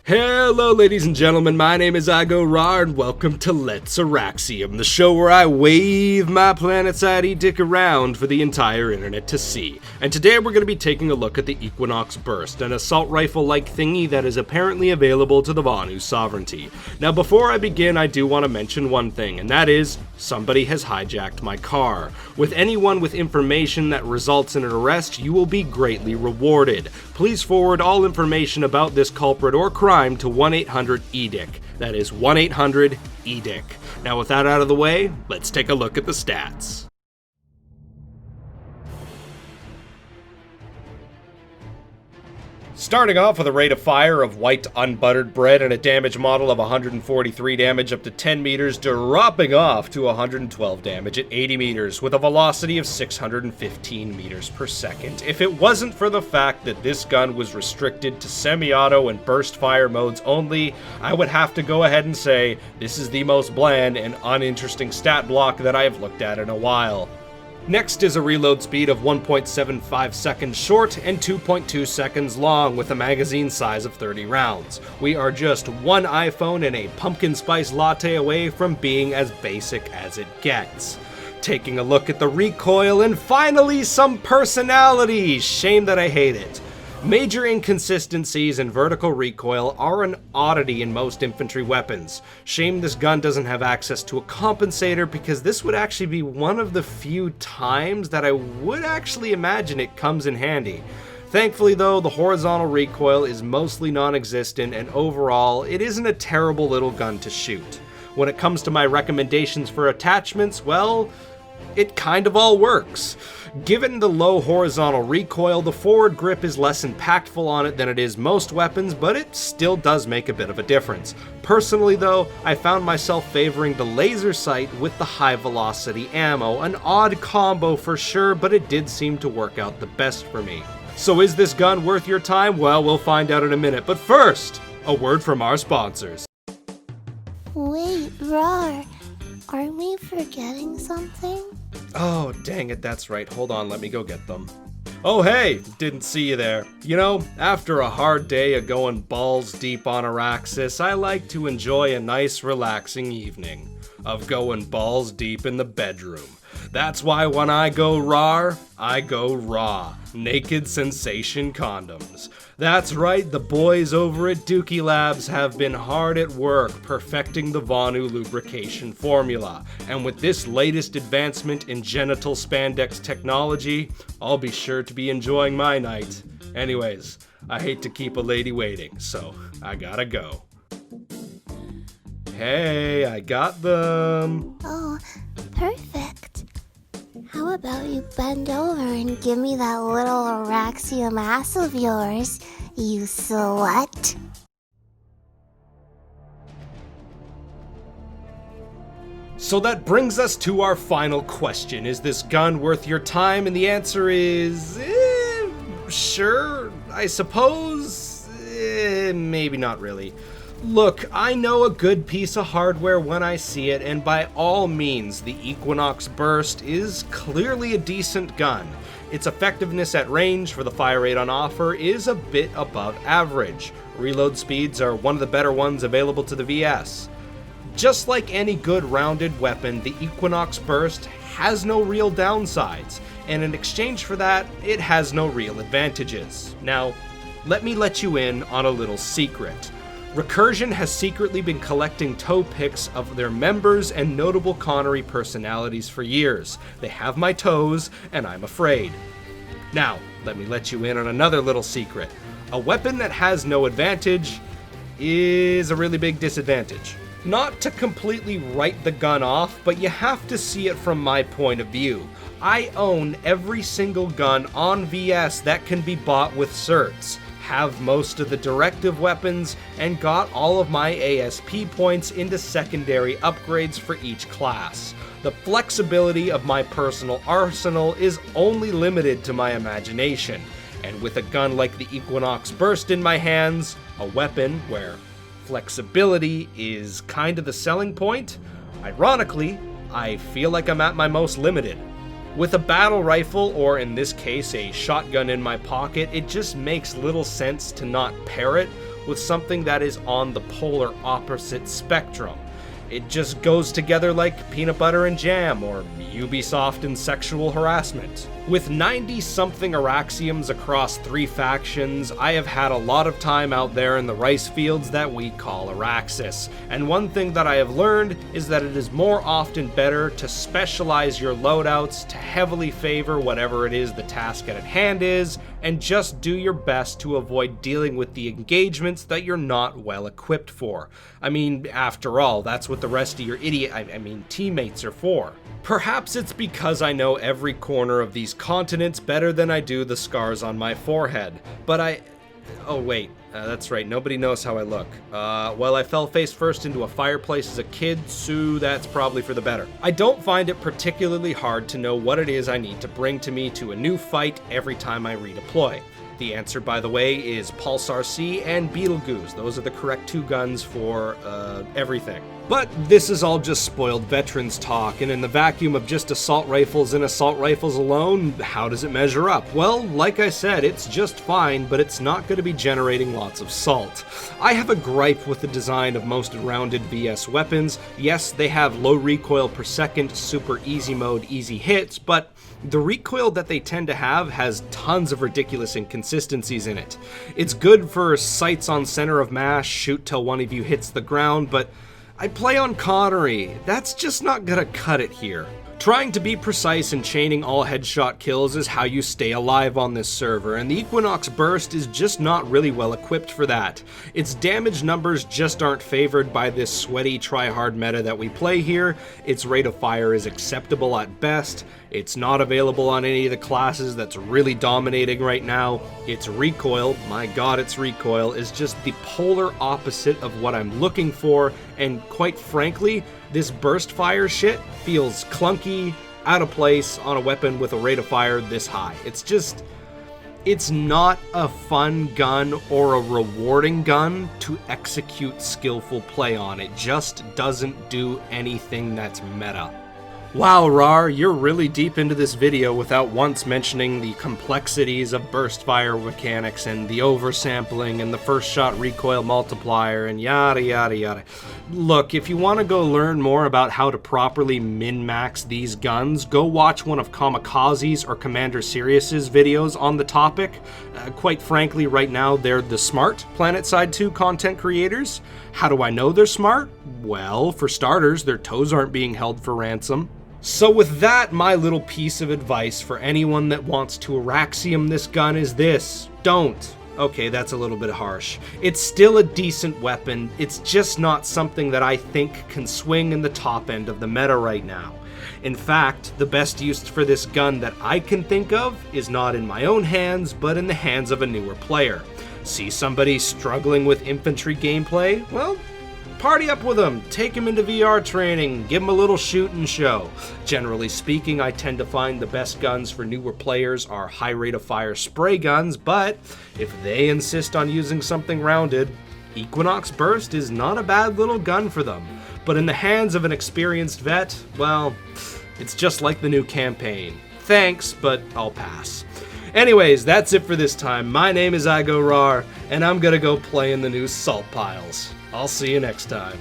Hello ladies and gentlemen, my name is iGoRawr and welcome to Let's Auraxium, the show where I wave my planet-side dick around for the entire internet to see. And today we're going to be taking a look at the Equinox Burst, an assault rifle-like thingy that is apparently available to the Vanu Sovereignty. Now before I begin, I do want to mention one thing, and that is, somebody has hijacked my car. With anyone with information that results in an arrest, you will be greatly rewarded. Please forward all information about this culprit or crime to 1-800-EDIC. That is 1-800-EDIC. Now with that out of the way, let's take a look at the stats. Starting off with a rate of fire of white unbuttered bread and a damage model of 143 damage up to 10 meters, dropping off to 112 damage at 80 meters with a velocity of 615 meters per second. If it wasn't for the fact that this gun was restricted to semi-auto and burst fire modes only, I would have to go ahead and say this is the most bland and uninteresting stat block that I have looked at in a while. Next is a reload speed of 1.75 seconds short and 2.2 seconds long with a magazine size of 30 rounds. We are just one iPhone and a pumpkin spice latte away from being as basic as it gets. Taking a look at the recoil and finally some personality! Shame that I hate it. Major inconsistencies in vertical recoil are an oddity in most infantry weapons. Shame this gun doesn't have access to a compensator because this would actually be one of the few times that I would actually imagine it comes in handy. Thankfully though, the horizontal recoil is mostly non-existent and overall, it isn't a terrible little gun to shoot. When it comes to my recommendations for attachments, well, it kind of all works. Given the low horizontal recoil, the forward grip is less impactful on it than it is most weapons, but it still does make a bit of a difference. Personally though, I found myself favoring the laser sight with the high velocity ammo, an odd combo for sure, but it did seem to work out the best for me. So is this gun worth your time? Well, we'll find out in a minute, but first, a word from our sponsors. Wait, Rawr, aren't we forgetting something? Oh, dang it, that's right. Hold on, let me go get them. Oh, hey, didn't see you there. You know, after a hard day of going balls deep on Auraxis, I like to enjoy a nice relaxing evening of going balls deep in the bedroom. That's why when I go rawr, I go raw. Naked sensation condoms. That's right, the boys over at Dookie Labs have been hard at work perfecting the Vanu lubrication formula. And with this latest advancement in genital spandex technology, I'll be sure to be enjoying my night. Anyways, I hate to keep a lady waiting, so I gotta go. Hey, I got them. Oh, perfect. How about you bend over and give me that little Auraxium ass of yours, you slut? So that brings us to our final question. Is this gun worth your time? And the answer is, sure, I suppose, maybe not really. Look, I know a good piece of hardware when I see it, and by all means, the Equinox Burst is clearly a decent gun. Its effectiveness at range for the fire rate on offer is a bit above average. Reload speeds are one of the better ones available to the VS. Just like any good rounded weapon, the Equinox Burst has no real downsides, and in exchange for that, it has no real advantages. Now, let me let you in on a little secret. Recursion has secretly been collecting toe pics of their members and notable Connery personalities for years. They have my toes, and I'm afraid. Now, let me let you in on another little secret. A weapon that has no advantage is a really big disadvantage. Not to completely write the gun off, but you have to see it from my point of view. I own every single gun on VS that can be bought with certs, have most of the directive weapons, and got all of my ASP points into secondary upgrades for each class. The flexibility of my personal arsenal is only limited to my imagination, and with a gun like the Equinox Burst in my hands, a weapon where flexibility is kind of the selling point, ironically, I feel like I'm at my most limited. With a battle rifle, or in this case a shotgun in my pocket, it just makes little sense to not pair it with something that is on the polar opposite spectrum. It just goes together like peanut butter and jam, or Ubisoft and sexual harassment. With 90-something Auraxiums across 3 factions, I have had a lot of time out there in the rice fields that we call Auraxis, and one thing that I have learned is that it is more often better to specialize your loadouts to heavily favor whatever it is the task at hand is, and just do your best to avoid dealing with the engagements that you're not well equipped for. I mean, after all, that's what the rest of your teammates are for. Perhaps it's because I know every corner of these continents better than I do the scars on my forehead, but oh wait, that's right, nobody knows how I look. Well, I fell face first into a fireplace as a kid, so that's probably for the better. I don't find it particularly hard to know what it is I need to bring to a new fight every time I redeploy. The answer, by the way, is Pulsar C and Beetlegoose. Those are the correct 2 guns for everything. But this is all just spoiled veterans talk, and in the vacuum of just assault rifles and assault rifles alone, how does it measure up? Well, like I said, it's just fine, but it's not going to be generating lots of salt. I have a gripe with the design of most rounded VS weapons. Yes, they have low recoil per second, super easy mode, easy hits, but the recoil that they tend to have has tons of ridiculous inconsistencies in it. It's good for sights on center of mass, shoot till one of you hits the ground, but I play on Connery. That's just not gonna cut it here. Trying to be precise and chaining all headshot kills is how you stay alive on this server, and the Equinox Burst is just not really well equipped for that. Its damage numbers just aren't favored by this sweaty try-hard meta that we play here. Its rate of fire is acceptable at best. It's not available on any of the classes that's really dominating right now. Its recoil, my god, its recoil, is just the polar opposite of what I'm looking for, and quite frankly, this burst fire shit feels clunky, out of place on a weapon with a rate of fire this high. It's not a fun gun or a rewarding gun to execute skillful play on. It just doesn't do anything that's meta. Wow, Rar, you're really deep into this video without once mentioning the complexities of burst fire mechanics and the oversampling and the first shot recoil multiplier and yada yada yada. Look, if you want to go learn more about how to properly min-max these guns, go watch one of Kamikaze's or Commander Sirius's videos on the topic. Quite frankly, right now they're the smart PlanetSide 2 content creators. How do I know they're smart? Well, for starters, their toes aren't being held for ransom. So with that, my little piece of advice for anyone that wants to Auraxium this gun is this: don't. Okay, that's a little bit harsh. It's still a decent weapon, it's just not something that I think can swing in the top end of the meta right now. In fact, the best use for this gun that I can think of is not in my own hands, but in the hands of a newer player. See somebody struggling with infantry gameplay? Well, party up with them, take them into VR training, give them a little shoot and show. Generally speaking, I tend to find the best guns for newer players are high rate of fire spray guns, but if they insist on using something rounded, Equinox Burst is not a bad little gun for them. But in the hands of an experienced vet, well, it's just like the new campaign. Thanks, but I'll pass. Anyways, that's it for this time. My name is iGoRawr, and I'm gonna go play in the new salt piles. I'll see you next time.